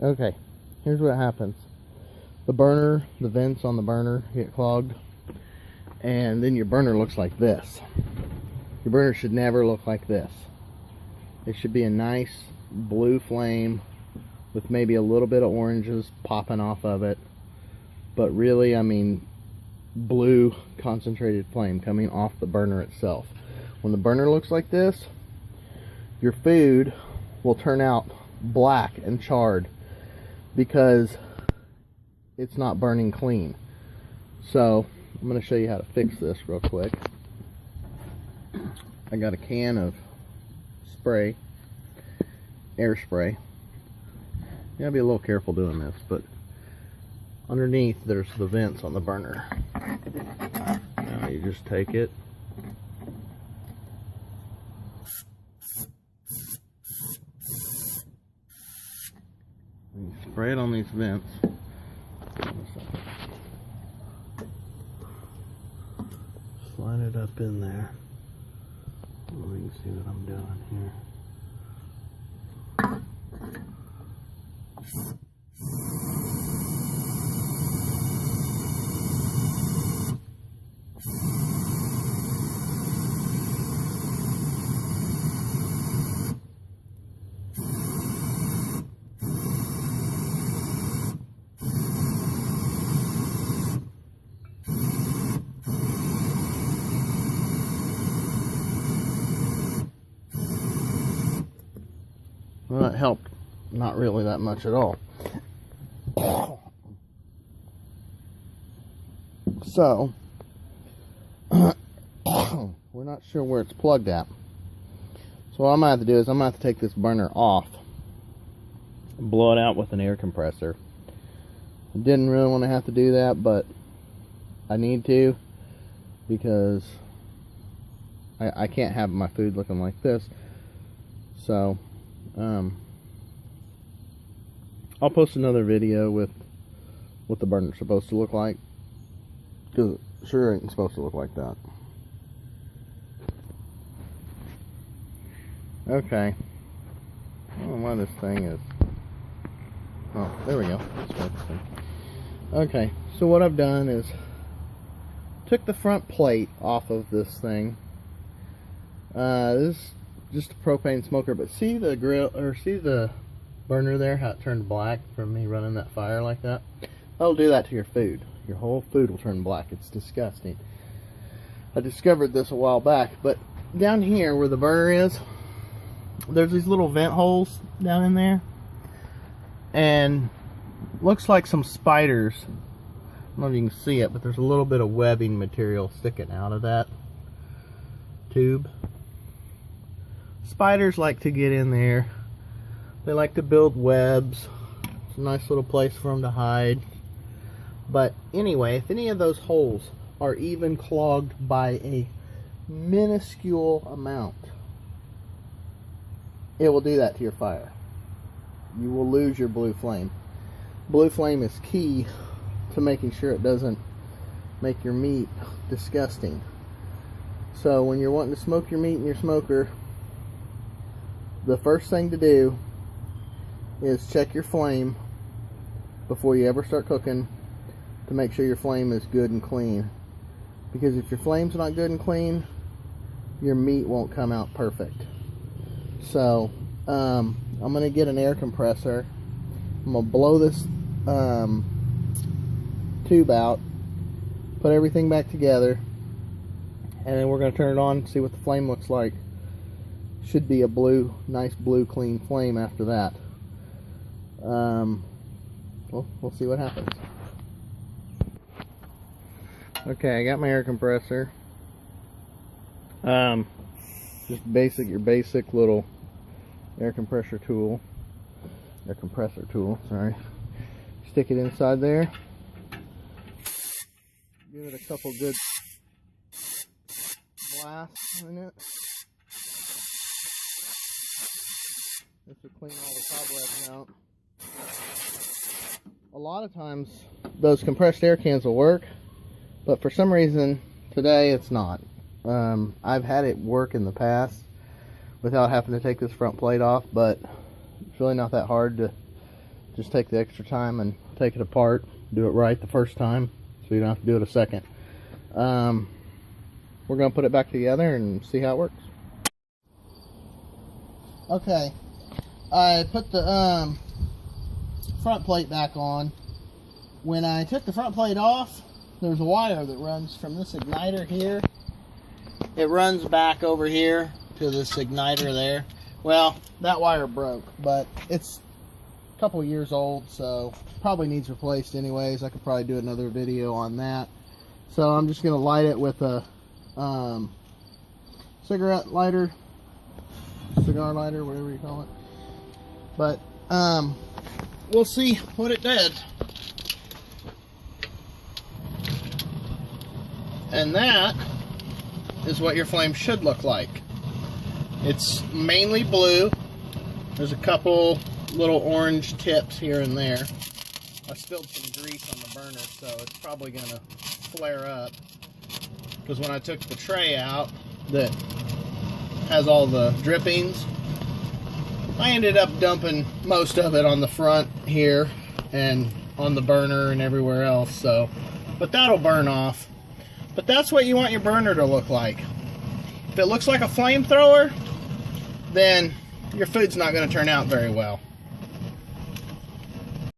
Okay, here's what happens. The burner, the vents on the burner get clogged, and then your burner looks like this. Your burner should never look like this. It should be a nice blue flame with maybe a little bit of oranges popping off of it, but really, I mean, blue concentrated flame coming off the burner itself. When the burner looks like this, your food will turn out black and charred because it's not burning clean. So I'm going to show you how to fix this real quick. I got a can of spray, air spray. You gotta be a little careful doing this, but underneath there's the vents on the burner. Now you just take it, and you spray it on these vents. Slide it up in there. You can see what I'm doing here. Well, that helped not really that much at all. So, we're not sure where it's plugged at. So what I'm going to have to do is I'm going to have to take this burner off and blow it out with an air compressor. I didn't really want to have to do that, but I need to, because I can't have my food looking like this. So I'll post another video with what the burner's supposed to look like, because it sure ain't supposed to look like that. Okay, I don't know why this thing is, oh, there we go. Okay, so what I've done is took the front plate off of this thing. This is just a propane smoker, but see the grill, or see the burner there, how it turned black from me running that fire like that? That'll do that to your food. Your whole food will turn black. It's disgusting. I discovered this a while back, but down here where the burner is, there's these little vent holes down in there, and looks like some spiders. I don't know if you can see it, but there's a little bit of webbing material sticking out of that tube. Spiders like to get in there. They like to build webs. It's a nice little place for them to hide. But anyway, if any of those holes are even clogged by a minuscule amount, it will do that to your fire. You will lose your blue flame. Blue flame is key to making sure it doesn't make your meat disgusting. So when you're wanting to smoke your meat in your smoker, the first thing to do is check your flame before you ever start cooking, to make sure your flame is good and clean. Because if your flame's not good and clean, your meat won't come out perfect. So I'm going to get an air compressor. I'm going to blow this tube out, put everything back together, and then we're going to turn it on and see what the flame looks like. Should be a blue, nice blue clean flame after that. We'll see what happens. Okay, I got my air compressor. Just your basic little air compressor tool. Sorry. Stick it inside there. Give it a couple good blasts in it. This will clean all the cobwebs out. A lot of times those compressed air cans will work, but for some reason today it's not. I've had it work in the past without having to take this front plate off, but it's really not that hard to just take the extra time and take it apart, do it right the first time, so you don't have to do it a second. We're going to put it back together and see how it works. Okay, I put the front plate back on. When I took the front plate off, there's a wire that runs from this igniter here. It runs back over here to this igniter there. Well, that wire broke, but it's a couple years old, so probably needs replaced anyways. I could probably do another video on that. So I'm just going to light it with a cigar lighter, whatever you call it. But we'll see what it did. And that is what your flame should look like. It's mainly blue. There's a couple little orange tips here and there. I spilled some grease on the burner, so it's probably going to flare up. Because when I took the tray out that has all the drippings, I ended up dumping most of it on the front here and on the burner and everywhere else. So, but that'll burn off. But that's what you want your burner to look like. If it looks like a flamethrower, then your food's not going to turn out very well.